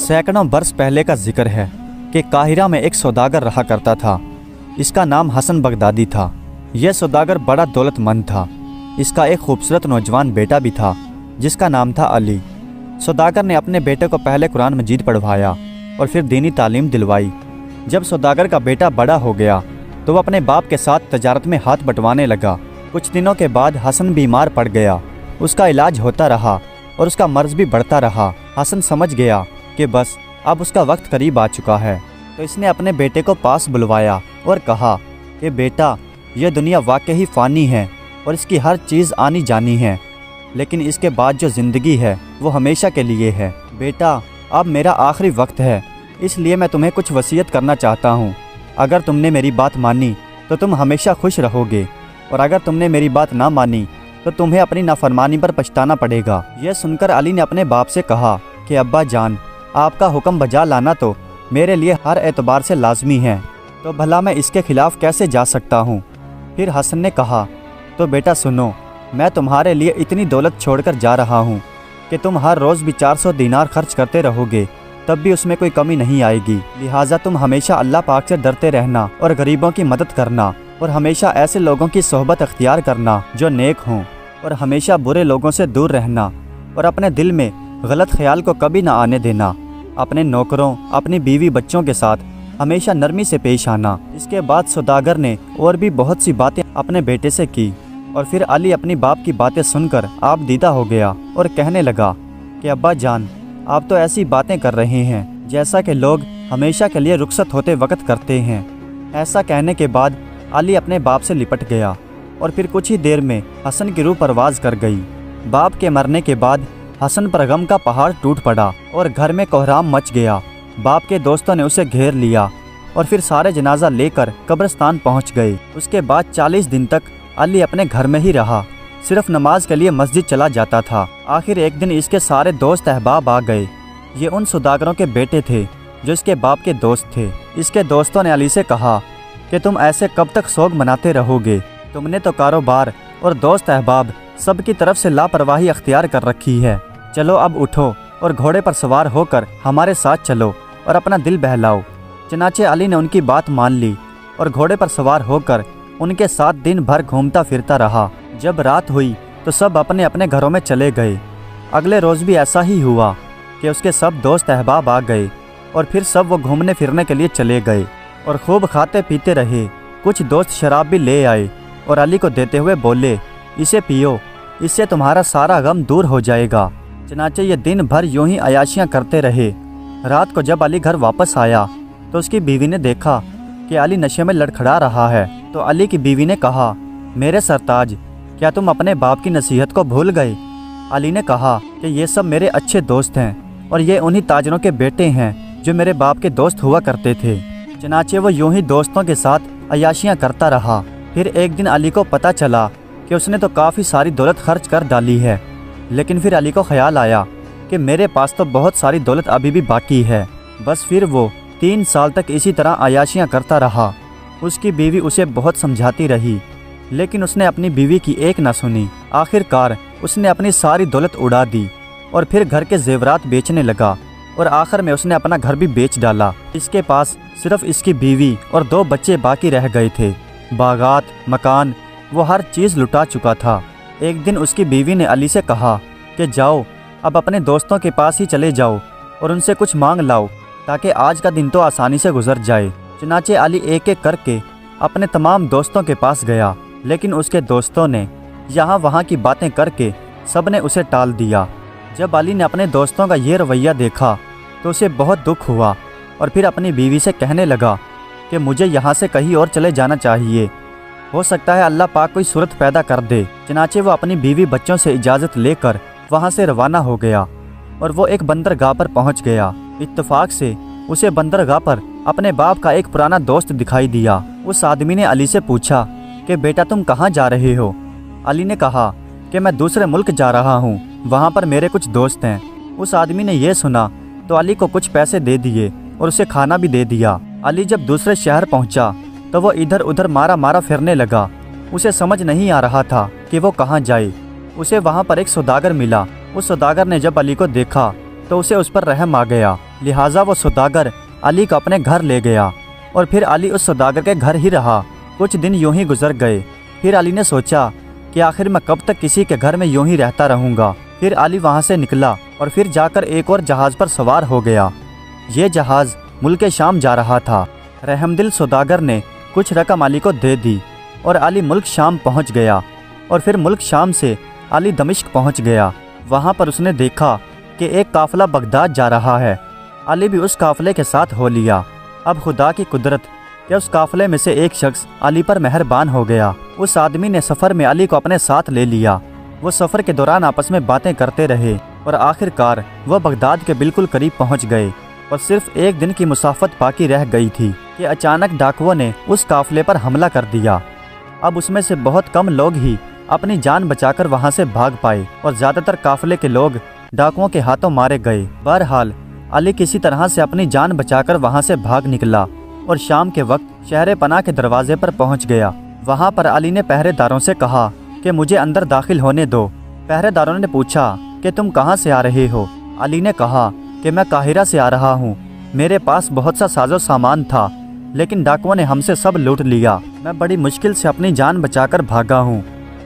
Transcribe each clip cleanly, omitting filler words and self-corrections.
सैकड़ों बरस पहले का जिक्र है कि काहिरा में एक सौदागर रहा करता था। इसका नाम हसन बगदादी था। यह सौदागर बड़ा दौलतमंद था। इसका एक खूबसूरत नौजवान बेटा भी था जिसका नाम था अली। सौदागर ने अपने बेटे को पहले कुरान मजीद पढ़वाया और फिर दीनी तालीम दिलवाई। जब सौदागर का बेटा बड़ा हो गया तो वो अपने बाप के साथ तजारत में हाथ बंटवाने लगा। कुछ दिनों के बाद हसन बीमार पड़ गया। उसका इलाज होता रहा और उसका मर्ज भी बढ़ता रहा। हसन समझ गया कि बस अब उसका वक्त करीब आ चुका है, तो इसने अपने बेटे को पास बुलवाया और कहा कि बेटा, यह दुनिया वाकई फ़ानी है और इसकी हर चीज़ आनी जानी है, लेकिन इसके बाद जो ज़िंदगी है वो हमेशा के लिए है। बेटा, अब मेरा आखिरी वक्त है, इसलिए मैं तुम्हें कुछ वसीयत करना चाहता हूँ। अगर तुमने मेरी बात मानी तो तुम हमेशा खुश रहोगे, और अगर तुमने मेरी बात ना मानी तो तुम्हें अपनी नाफरमानी पर पछताना पड़ेगा। यह सुनकर अली ने अपने बाप से कहा कि अब्बा जान, आपका हुक्म बजा लाना तो मेरे लिए हर एतबार से लाजमी है, तो भला मैं इसके खिलाफ़ कैसे जा सकता हूँ। फिर हसन ने कहा, तो बेटा सुनो, मैं तुम्हारे लिए इतनी दौलत छोड़कर जा रहा हूँ कि तुम हर रोज़ भी 400 दीनार खर्च करते रहोगे, तब भी उसमें कोई कमी नहीं आएगी। लिहाजा तुम हमेशा अल्लाह पाक से डरते रहना और गरीबों की मदद करना, और हमेशा ऐसे लोगों की सोहबत अख्तियार करना जो नेक हों, और हमेशा बुरे लोगों से दूर रहना, और अपने दिल में गलत ख्याल को कभी ना आने देना। अपने नौकरों, अपनी बीवी बच्चों के साथ हमेशा नरमी से पेश आना। इसके बाद सौदागर ने और भी बहुत सी बातें अपने बेटे से की, और फिर अली अपनी बाप की बातें सुनकर आप दीदा हो गया और कहने लगा कि अब्बा जान, आप तो ऐसी बातें कर रहे हैं जैसा कि लोग हमेशा के लिए रुखसत होते वक्त करते हैं। ऐसा कहने के बाद अली अपने बाप से लिपट गया, और फिर कुछ ही देर में हसन की रूह परवाज कर गई। बाप के मरने के बाद हसन पर गम का पहाड़ टूट पड़ा और घर में कोहराम मच गया। बाप के दोस्तों ने उसे घेर लिया और फिर सारे जनाजा लेकर कब्रिस्तान पहुंच गए। उसके बाद 40 दिन तक अली अपने घर में ही रहा, सिर्फ नमाज के लिए मस्जिद चला जाता था। आखिर एक दिन इसके सारे दोस्त अहबाब आ गए। ये उन सौदागरों के बेटे थे जो इसके बाप के दोस्त थे। इसके दोस्तों ने अली से कहा कि तुम ऐसे कब तक शौक मनाते रहोगे? तुमने तो कारोबार और दोस्त अहबाब सब की तरफ से लापरवाही अख्तियार कर रखी है। चलो अब उठो और घोड़े पर सवार होकर हमारे साथ चलो और अपना दिल बहलाओ। चनाचे अली ने उनकी बात मान ली और घोड़े पर सवार होकर उनके साथ दिन भर घूमता फिरता रहा। जब रात हुई तो सब अपने अपने घरों में चले गए। अगले रोज़ भी ऐसा ही हुआ कि उसके सब दोस्त अहबाब आ गए और फिर सब वो घूमने फिरने के लिए चले गए और खूब खाते पीते रहे। कुछ दोस्त शराब भी ले आए और अली को देते हुए बोले, इसे पियो, इससे तुम्हारा सारा गम दूर हो जाएगा। चनाचे ये दिन भर यूं ही अयाशियाँ करते रहे। रात को जब अली घर वापस आया तो उसकी बीवी ने देखा कि अली नशे में लड़खड़ा रहा है। तो अली की बीवी ने कहा, मेरे सरताज, क्या तुम अपने बाप की नसीहत को भूल गए? अली ने कहा कि ये सब मेरे अच्छे दोस्त हैं और ये उन्हीं ताजरों के बेटे हैं जो मेरे बाप के दोस्त हुआ करते थे। चनाचे वो यूं ही दोस्तों के साथ अयाशियाँ करता रहा। फिर एक दिन अली को पता चला कि उसने तो काफ़ी सारी दौलत खर्च कर डाली है, लेकिन फिर अली को ख्याल आया कि मेरे पास तो बहुत सारी दौलत अभी भी बाकी है। बस फिर वो 3 साल तक इसी तरह अयाशियाँ करता रहा। उसकी बीवी उसे बहुत समझाती रही, लेकिन उसने अपनी बीवी की एक ना सुनी। आखिरकार उसने अपनी सारी दौलत उड़ा दी और फिर घर के जेवरात बेचने लगा और आखिर में उसने अपना घर भी बेच डाला। इसके पास सिर्फ इसकी बीवी और 2 बच्चे बाकी रह गए थे। बागात, मकान, वो हर चीज़ लुटा चुका था। एक दिन उसकी बीवी ने अली से कहा कि जाओ, अब अपने दोस्तों के पास ही चले जाओ और उनसे कुछ मांग लाओ ताकि आज का दिन तो आसानी से गुजर जाए। चनाचे अली एक एक करके अपने तमाम दोस्तों के पास गया, लेकिन उसके दोस्तों ने यहाँ वहाँ की बातें करके सब ने उसे टाल दिया। जब अली ने अपने दोस्तों का ये रवैया देखा तो उसे बहुत दुख हुआ और फिर अपनी बीवी से कहने लगा कि मुझे यहाँ से कहीं और चले जाना चाहिए, हो सकता है अल्लाह पाक कोई सूरत पैदा कर दे। चनाचे वो अपनी बीवी बच्चों से इजाज़त लेकर वहाँ से रवाना हो गया और वो एक बंदरगाह पर पहुँच गया। इत्तेफाक से उसे बंदरगाह पर अपने बाप का एक पुराना दोस्त दिखाई दिया। उस आदमी ने अली से पूछा कि बेटा तुम कहाँ जा रहे हो? अली ने कहा कि मैं दूसरे मुल्क जा रहा हूँ, वहाँ पर मेरे कुछ दोस्त हैं। उस आदमी ने यह सुना तो अली को कुछ पैसे दे दिए और उसे खाना भी दे दिया। अली जब दूसरे शहर पहुँचा तो वो इधर उधर मारा मारा फिरने लगा। उसे समझ नहीं आ रहा था कि वो कहाँ जाए। उसे वहाँ पर एक सौदागर मिला। उस सौदागर ने जब अली को देखा तो उसे उस पर रहम आ गया। लिहाजा वो सौदागर अली को अपने घर ले गया और फिर अली उस सौदागर के घर ही रहा। कुछ दिन यूं ही गुजर गए। फिर अली ने सोचा कि आखिर मैं कब तक किसी के घर में यूं ही रहता रहूँगा। फिर अली वहाँ से निकला और फिर जाकर एक और जहाज़ पर सवार हो गया। ये जहाज़ मुल्क शाम जा रहा था। रहमदिल सौदागर ने कुछ रकम अली को दे दी और अली मुल्क शाम पहुँच गया और फिर मुल्क शाम से अली दमिश्क पहुँच गया। वहाँ पर उसने देखा कि एक काफ़िला बगदाद जा रहा है। अली भी उस काफ़िले के साथ हो लिया। अब खुदा की कुदरत कि उस काफ़िले में से एक शख्स अली पर मेहरबान हो गया। उस आदमी ने सफ़र में अली को अपने साथ ले लिया। वो सफ़र के दौरान आपस में बातें करते रहे और आखिरकार वह बगदाद के बिल्कुल करीब पहुंच गए और सिर्फ एक दिन की मुसाफत बाकी रह गई थी कि अचानक डाकुओं ने उस काफ़िले पर हमला कर दिया। अब उसमें से बहुत कम लोग ही अपनी जान बचाकर वहां से भाग पाए और ज़्यादातर काफ़िले के लोग डाकुओं के हाथों मारे गए। बहरहाल अली किसी तरह से अपनी जान बचाकर वहां से भाग निकला और शाम के वक्त शहर पनाह के दरवाजे पर पहुंच गया। वहां पर अली ने पहरेदारों से कहा कि मुझे अंदर दाखिल होने दो। पहरेदारों ने पूछा कि तुम कहां से आ रहे हो? अली ने कहा कि मैं काहिरा से आ रहा हूं। मेरे पास बहुत सा साजो सामान था, लेकिन डाकुओं ने हमसे सब लूट लिया। मैं बड़ी मुश्किल से अपनी जान बचाकर भागा हूं।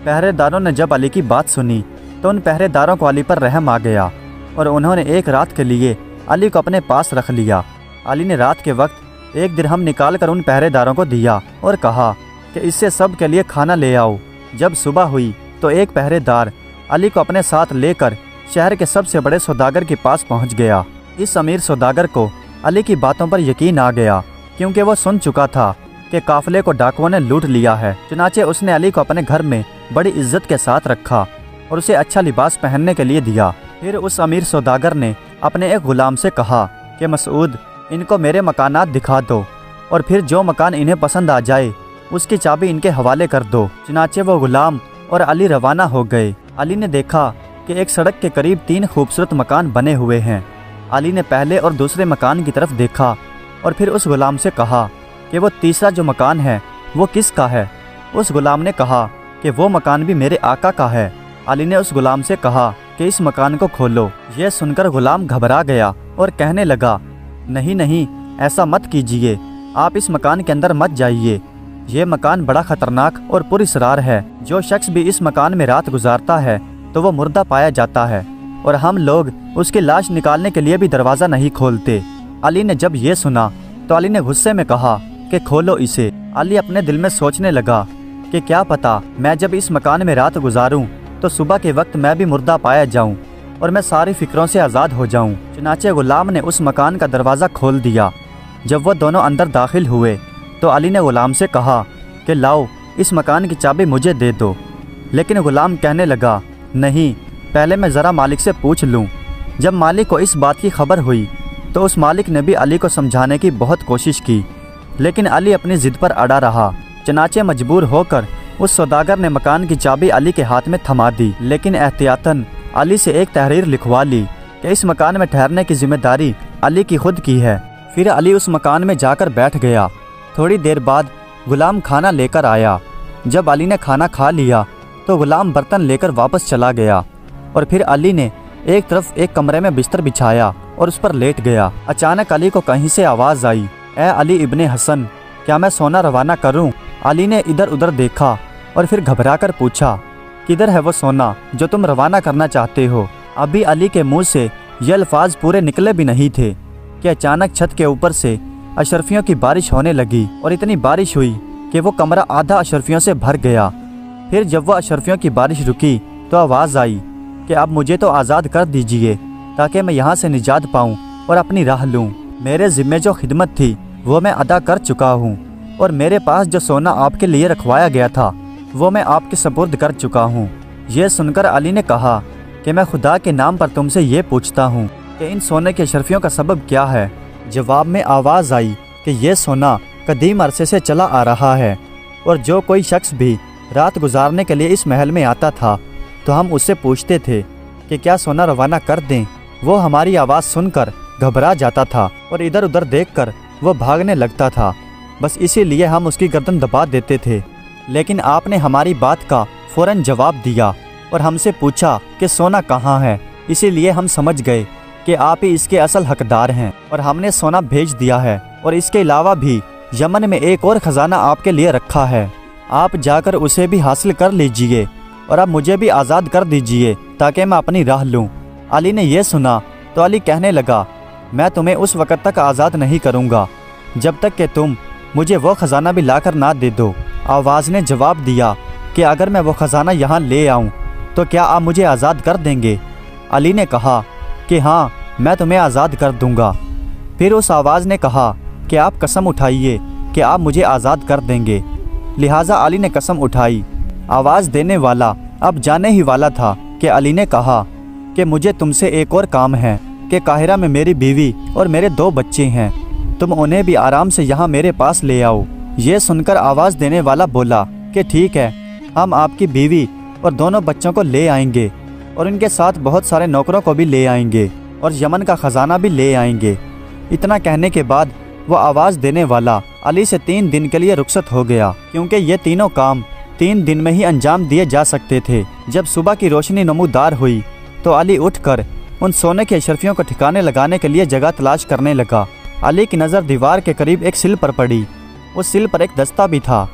पहरेदारों ने जब अली की बात सुनी तो उन पहरेदारों को अली पर रहम आ गया और उन्होंने एक रात के लिए अली को अपने पास रख लिया। अली ने रात के वक्त एक दिरहम निकाल कर उन पहरेदारों को दिया और कहा कि इससे सब के लिए खाना ले आओ। जब सुबह हुई तो एक पहरेदार अली को अपने साथ लेकर शहर के सबसे बड़े सौदागर के पास पहुंच गया। इस अमीर सौदागर को अली की बातों पर यकीन आ गया, क्योंकि वो सुन चुका था कि काफिले को डाकुओं ने लूट लिया है। चुनाचे उसने अली को अपने घर में बड़ी इज्जत के साथ रखा और उसे अच्छा लिबास पहनने के लिए दिया। फिर उस अमीर सौदागर ने अपने एक गुलाम से कहा कि मसूद, इनको मेरे मकानात दिखा दो और फिर जो मकान इन्हें पसंद आ जाए उसकी चाबी इनके हवाले कर दो। चुनाचे वो गुलाम और अली रवाना हो गए। अली ने देखा कि एक सड़क के करीब 3 खूबसूरत मकान बने हुए हैं। अली ने पहले और दूसरे मकान की तरफ देखा और फिर उस गुलाम से कहा कि वो तीसरा जो मकान है वो किसका है? उस गुलाम ने कहा कि वो मकान भी मेरे आका का है। अली ने उस गुलाम से कहा कि इस मकान को खोलो। यह सुनकर गुलाम घबरा गया और कहने लगा, नहीं नहीं, ऐसा मत कीजिए, आप इस मकान के अंदर मत जाइए। ये मकान बड़ा खतरनाक और पुरअसरार है। जो शख्स भी इस मकान में रात गुजारता है तो वो मुर्दा पाया जाता है और हम लोग उसकी लाश निकालने के लिए भी दरवाज़ा नहीं खोलते। अली ने जब ये सुना तो अली ने गुस्से में कहा कि खोलो इसे। अली अपने दिल में सोचने लगा कि क्या पता मैं जब इस मकान में रात गुजारूं तो सुबह के वक्त मैं भी मुर्दा पाया जाऊं और मैं सारी फिक्रों से आज़ाद हो जाऊं। चुनाचे गुलाम ने उस मकान का दरवाज़ा खोल दिया। जब वो दोनों अंदर दाखिल हुए तो अली ने गुलाम से कहा कि लाओ, इस मकान की चाबी मुझे दे दो। लेकिन गुलाम कहने लगा, नहीं, पहले मैं ज़रा मालिक से पूछ लूँ। जब मालिक को इस बात की खबर हुई तो उस मालिक ने भी अली को समझाने की बहुत कोशिश की, लेकिन अली अपनी ज़िद पर अड़ा रहा। चनाचे मजबूर होकर उस सौदागर ने मकान की चाबी अली के हाथ में थमा दी, लेकिन एहतियातन अली से एक तहरीर लिखवा ली कि इस मकान में ठहरने की जिम्मेदारी अली की खुद की है। फिर अली उस मकान में जाकर बैठ गया। थोड़ी देर बाद गुलाम खाना लेकर आया। जब अली ने खाना खा लिया तो गुलाम बर्तन लेकर वापस चला गया और फिर अली ने एक तरफ एक कमरे में बिस्तर बिछाया और उस पर लेट गया। अचानक अली को कहीं से आवाज़ आई, ए अली इब्ने हसन, क्या मैं सोना रवाना करूं? अली ने इधर उधर देखा और फिर घबराकर पूछा, किधर है वो सोना जो तुम रवाना करना चाहते हो? अभी अली के मुंह से ये अल्फाज पूरे निकले भी नहीं थे कि अचानक छत के ऊपर से अशरफियों की बारिश होने लगी और इतनी बारिश हुई कि वो कमरा आधा अशरफियों से भर गया। फिर जब वह अशरफियों की बारिश रुकी तो आवाज़ आई कि अब मुझे तो आज़ाद कर दीजिए ताकि मैं यहाँ से निजात पाऊँ और अपनी राह लूँ। मेरे ज़िम्मे जो खिदमत थी वो मैं अदा कर चुका हूँ और मेरे पास जो सोना आपके लिए रखवाया गया था वो मैं आपके सपुर्द कर चुका हूँ। ये सुनकर अली ने कहा कि मैं खुदा के नाम पर तुमसे ये पूछता हूँ कि इन सोने के अशरफियों का सबब क्या है? जवाब में आवाज़ आई कि ये सोना कदीम अरसे से चला आ रहा है और जो कोई शख्स भी रात गुजारने के लिए इस महल में आता था तो हम उससे पूछते थे कि क्या सोना रवाना कर दें। वो हमारी आवाज़ सुनकर घबरा जाता था और इधर उधर देखकर वो भागने लगता था। बस इसीलिए हम उसकी गर्दन दबा देते थे, लेकिन आपने हमारी बात का फ़ौरन जवाब दिया और हमसे पूछा कि सोना कहाँ है। इसीलिए हम समझ गए کہ آپ ہی اس کے اصل حقدار ہیں اور ہم نے سونا بھیج دیا ہے، اور اس کے علاوہ بھی یمن میں ایک اور خزانہ آپ کے لیے رکھا ہے، آپ جا کر اسے بھی حاصل کر لیجئے اور اب مجھے بھی آزاد کر دیجئے تاکہ میں اپنی راہ لوں۔ علی نے یہ سنا تو علی کہنے لگا، میں تمہیں اس وقت تک آزاد نہیں کروں گا جب تک کہ تم مجھے وہ خزانہ بھی لا کر نہ دے دو۔ آواز نے جواب دیا کہ اگر میں وہ خزانہ یہاں لے آؤں تو کیا آپ مجھے آزاد کر دیں گے؟ علی نے کہا کہ ہاں، میں تمہیں آزاد کر دوں گا۔ پھر اس آواز نے کہا کہ آپ قسم اٹھائیے کہ آپ مجھے آزاد کر دیں گے۔ لہٰذا علی نے قسم اٹھائی۔ آواز دینے والا اب جانے ہی والا تھا کہ علی نے کہا کہ مجھے تم سے ایک اور کام ہے کہ قاہرہ میں میری بیوی اور میرے 2 بچے ہیں، تم انہیں بھی آرام سے یہاں میرے پاس لے آؤ۔ یہ سن کر آواز دینے والا بولا کہ ٹھیک ہے، ہم آپ کی بیوی اور دونوں بچوں کو لے آئیں گے اور ان کے ساتھ بہت سارے نوکروں کو بھی لے آئیں گے اور یمن کا خزانہ بھی لے آئیں گے۔ اتنا کہنے کے بعد وہ آواز دینے والا علی سے 3 دن کے لیے رخصت ہو گیا، کیونکہ یہ تینوں کام 3 دن میں ہی انجام دیے جا سکتے تھے۔ جب صبح کی روشنی نمودار ہوئی تو علی اٹھ کر ان سونے کی اشرفیوں کو ٹھکانے لگانے کے لیے جگہ تلاش کرنے لگا۔ علی کی نظر دیوار کے قریب ایک سل پر پڑی۔ اس سل پر ایک دستہ بھی تھا۔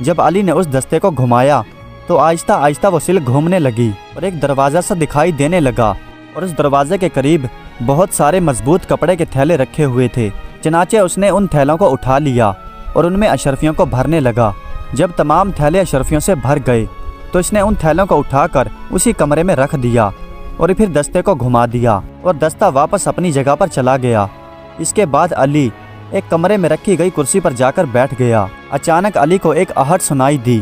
جب علی نے اس دستے کو گھمایا تو آہستہ آہستہ وہ سل گھومنے لگی اور ایک دروازہ سا دکھائی دینے لگا، اور اس دروازے کے قریب بہت سارے مضبوط کپڑے کے تھیلے رکھے ہوئے تھے۔ چنانچہ اس نے ان تھیلوں کو اٹھا لیا اور ان میں اشرفیوں کو بھرنے لگا۔ جب تمام تھیلے اشرفیوں سے بھر گئے تو اس نے ان تھیلوں کو اٹھا کر اسی کمرے میں رکھ دیا اور پھر دستے کو گھما دیا اور دستہ واپس اپنی جگہ پر چلا گیا۔ اس کے بعد علی ایک کمرے میں رکھی گئی کرسی پر جا کر بیٹھ گیا۔ اچانک علی کو ایک آہٹ سنائی دی۔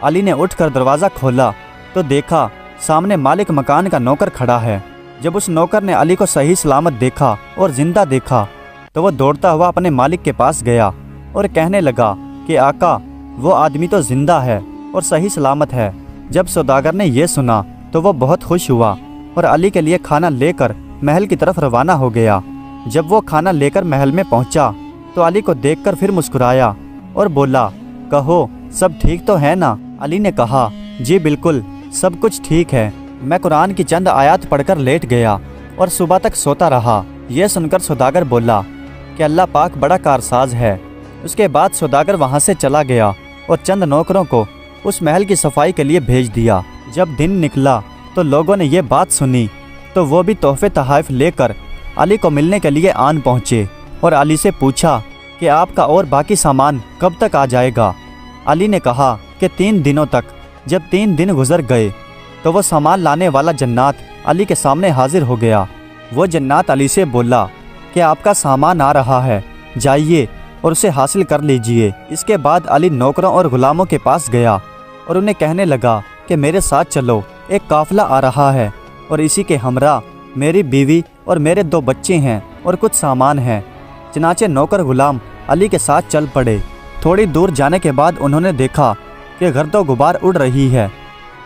علی نے اٹھ کر دروازہ کھولا تو دیکھا سامنے مالک مکان کا نوکر کھڑا ہے۔ جب اس نوکر نے علی کو صحیح سلامت دیکھا اور زندہ دیکھا تو وہ دوڑتا ہوا اپنے مالک کے پاس گیا اور کہنے لگا کہ آقا، وہ آدمی تو زندہ ہے اور صحیح سلامت ہے۔ جب سوداگر نے یہ سنا تو وہ بہت خوش ہوا اور علی کے لیے کھانا لے کر محل کی طرف روانہ ہو گیا۔ جب وہ کھانا لے کر محل میں پہنچا تو علی کو دیکھ کر پھر مسکرایا اور بولا، کہو سب ٹھیک تو ہے نا؟ علی نے کہا، جی بالکل، سب کچھ ٹھیک ہے۔ میں قرآن کی چند آیات پڑھ کر لیٹ گیا اور صبح تک سوتا رہا۔ یہ سن کر سوداگر بولا کہ اللہ پاک بڑا کارساز ہے۔ اس کے بعد سوداگر وہاں سے چلا گیا اور چند نوکروں کو اس محل کی صفائی کے لیے بھیج دیا۔ جب دن نکلا تو لوگوں نے یہ بات سنی تو وہ بھی تحفے تحائف لے کر علی کو ملنے کے لیے آن پہنچے اور علی سے پوچھا کہ آپ کا اور باقی سامان کب تک آ جائے گا؟ علی نے کہا کہ 3 دنوں تک۔ جب 3 دن گزر گئے تو وہ سامان لانے والا جنات علی کے سامنے حاضر ہو گیا۔ وہ جنات علی سے بولا کہ آپ کا سامان آ رہا ہے، جائیے اور اسے حاصل کر لیجئے۔ اس کے بعد علی نوکروں اور غلاموں کے پاس گیا اور انہیں کہنے لگا کہ میرے ساتھ چلو، ایک قافلہ آ رہا ہے اور اسی کے ہمراہ میری بیوی اور میرے 2 بچے ہیں اور کچھ سامان ہیں۔ چنانچہ نوکر غلام علی کے ساتھ چل پڑے۔ تھوڑی دور جانے کے بعد انہوں نے دیکھا کہ گرد و غبار اڑ رہی ہے۔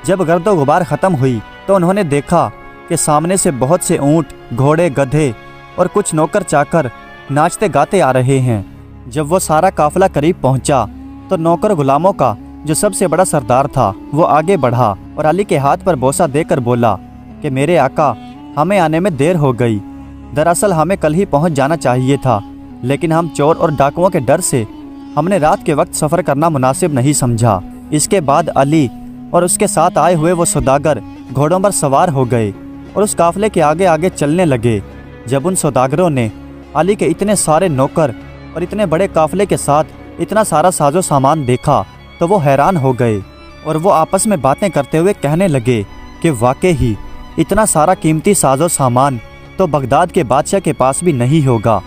جب گرد و غبار ختم ہوئی تو انہوں نے دیکھا کہ سامنے سے بہت سے اونٹ، گھوڑے، گدھے اور کچھ نوکر چاکر ناچتے گاتے آ رہے ہیں۔ جب وہ سارا قافلہ قریب پہنچا تو نوکر غلاموں کا جو سب سے بڑا سردار تھا وہ آگے بڑھا اور علی کے ہاتھ پر بوسہ دے کر بولا کہ میرے آقا، ہمیں آنے میں دیر ہو گئی۔ دراصل ہمیں کل ہی پہنچ جانا چاہیے تھا، لیکن ہم چور اور ڈاکوؤں کے ڈر سے ہم نے رات کے وقت سفر کرنا مناسب نہیں سمجھا۔ اس کے بعد علی اور اس کے ساتھ آئے ہوئے وہ سوداگر گھوڑوں پر سوار ہو گئے اور اس قافلے کے آگے آگے چلنے لگے۔ جب ان سوداگروں نے علی کے اتنے سارے نوکر اور اتنے بڑے قافلے کے ساتھ اتنا سارا ساز و سامان دیکھا تو وہ حیران ہو گئے اور وہ آپس میں باتیں کرتے ہوئے کہنے لگے کہ واقعی ہی اتنا سارا قیمتی ساز و سامان تو بغداد کے بادشاہ کے پاس بھی نہیں ہوگا۔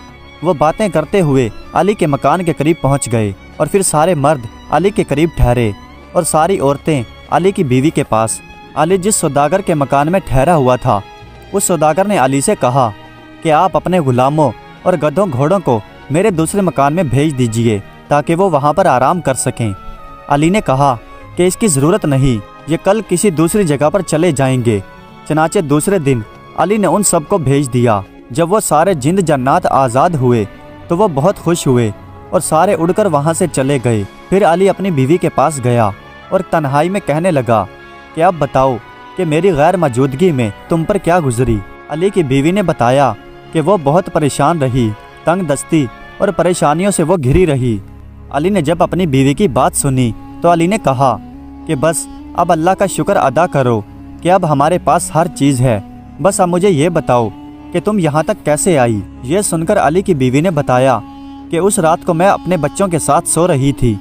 وہ باتیں کرتے ہوئے علی کے مکان کے قریب پہنچ گئے اور پھر سارے مرد علی کے قریب ٹھہرے اور ساری عورتیں علی کی بیوی کے پاس۔ علی جس سوداگر کے مکان میں ٹھہرا ہوا تھا اس سوداگر نے علی سے کہا کہ آپ اپنے غلاموں اور گدھوں گھوڑوں کو میرے دوسرے مکان میں بھیج دیجئے تاکہ وہ وہاں پر آرام کر سکیں۔ علی نے کہا کہ اس کی ضرورت نہیں، یہ کل کسی دوسری جگہ پر چلے جائیں گے۔ چنانچہ دوسرے دن علی نے ان سب کو بھیج دیا۔ جب وہ سارے جند جنات آزاد ہوئے تو وہ بہت خوش ہوئے اور سارے اڑ کر وہاں سے چلے گئے۔ پھر علی اپنی بیوی کے پاس گیا اور تنہائی میں کہنے لگا کہ اب بتاؤ کہ میری غیر موجودگی میں تم پر کیا گزری؟ علی کی بیوی نے بتایا کہ وہ بہت پریشان رہی، تنگ دستی اور پریشانیوں سے وہ گھری رہی۔ علی نے جب اپنی بیوی کی بات سنی تو علی نے کہا کہ بس اب اللہ کا شکر ادا کرو کہ اب ہمارے پاس ہر چیز ہے، بس اب مجھے یہ بتاؤ کہ تم یہاں تک کیسے آئی؟ یہ سن کر علی کی بیوی نے بتایا کہ اس رات کو میں اپنے بچوں کے ساتھ سو رہی تھی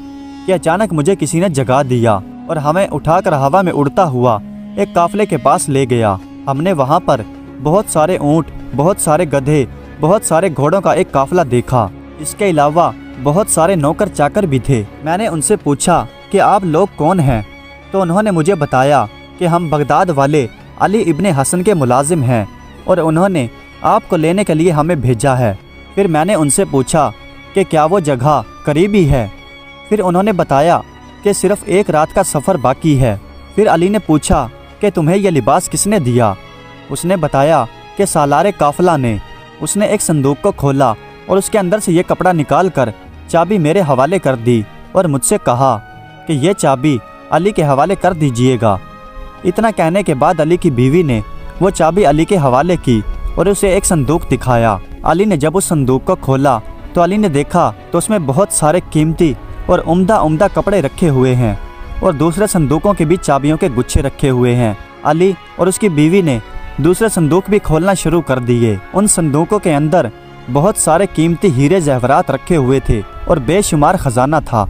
کہ اچانک مجھے کسی نے جگا دیا اور ہمیں اٹھا کر ہوا میں اڑتا ہوا ایک قافلے کے پاس لے گیا۔ ہم نے وہاں پر بہت سارے اونٹ، بہت سارے گدھے، بہت سارے گھوڑوں کا ایک قافلہ دیکھا۔ اس کے علاوہ بہت سارے نوکر چاکر بھی تھے۔ میں نے ان سے پوچھا کہ آپ لوگ کون ہیں؟ تو انہوں نے مجھے بتایا کہ ہم بغداد والے علی ابن حسن کے ملازم ہیں اور انہوں نے آپ کو لینے کے لیے ہمیں بھیجا ہے۔ پھر میں نے ان سے پوچھا کہ کیا وہ جگہ قریبی ہے؟ پھر انہوں نے بتایا کہ صرف ایک رات کا سفر باقی ہے۔ پھر علی نے پوچھا کہ تمہیں یہ لباس کس نے دیا؟ اس نے بتایا کہ سالار قافلہ نے۔ اس نے ایک صندوق کو کھولا اور اس کے اندر سے یہ کپڑا نکال کر چابی میرے حوالے کر دی اور مجھ سے کہا کہ یہ چابی علی کے حوالے کر دیجئے گا۔ اتنا کہنے کے بعد علی کی بیوی نے وہ چابی علی کے حوالے کی اور اسے ایک صندوق دکھایا۔ علی نے جب اس صندوق کو کھولا تو علی نے دیکھا تو اس میں بہت سارے قیمتی اور عمدہ کپڑے رکھے ہوئے ہیں اور دوسرے صندوقوں کے بھی چابیوں کے گچھے رکھے ہوئے ہیں۔ علی اور اس کی بیوی نے دوسرے صندوق بھی کھولنا شروع کر دیے۔ ان صندوقوں کے اندر بہت سارے قیمتی ہیرے زیورات رکھے ہوئے تھے اور بے شمار خزانہ تھا۔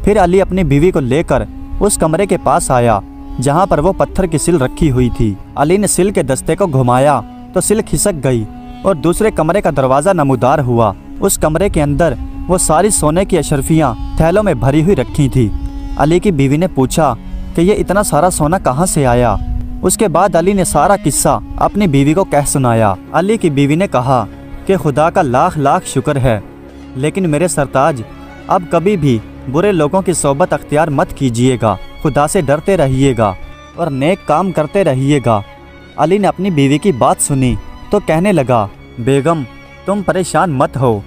پھر علی اپنی بیوی کو لے کر اس کمرے کے پاس آیا جہاں پر وہ پتھر کی سل رکھی ہوئی تھی۔ علی نے سل کے دستے کو گھمایا تو سل کھسک گئی اور دوسرے کمرے کا دروازہ نمودار ہوا۔ اس کمرے کے اندر وہ ساری سونے کی اشرفیاں تھیلوں میں بھری ہوئی رکھی تھی۔ علی کی بیوی نے پوچھا کہ یہ اتنا سارا سونا کہاں سے آیا؟ اس کے بعد علی نے سارا قصہ اپنی بیوی کو کہہ سنایا۔ علی کی بیوی نے کہا کہ خدا کا لاکھ لاکھ شکر ہے، لیکن میرے سرتاج اب کبھی بھی برے لوگوں کی صحبت اختیار مت کیجیے گا، خدا سے ڈرتے رہیے گا اور نیک کام کرتے رہیے گا۔ علی نے اپنی بیوی کی بات سنی تو کہنے لگا، بیگم تم پریشان مت ہو،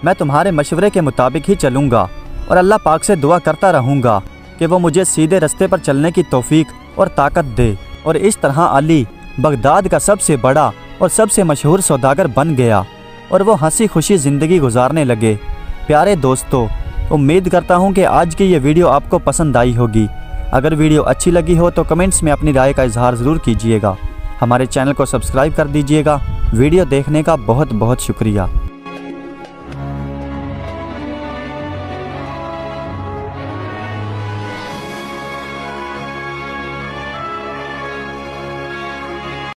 میں تمہارے مشورے کے مطابق ہی چلوں گا اور اللہ پاک سے دعا کرتا رہوں گا کہ وہ مجھے سیدھے رستے پر چلنے کی توفیق اور طاقت دے۔ اور اس طرح علی بغداد کا سب سے بڑا اور سب سے مشہور سوداگر بن گیا اور وہ ہنسی خوشی زندگی گزارنے لگے۔ پیارے دوستو، امید کرتا ہوں کہ آج کی یہ ویڈیو آپ کو پسند آئی ہوگی۔ اگر ویڈیو اچھی لگی ہو تو کمنٹس میں اپنی رائے کا اظہار ضرور کیجیے گا۔ ہمارے چینل کو سبسکرائب کر دیجیے گا۔ ویڈیو دیکھنے کا بہت بہت شکریہ۔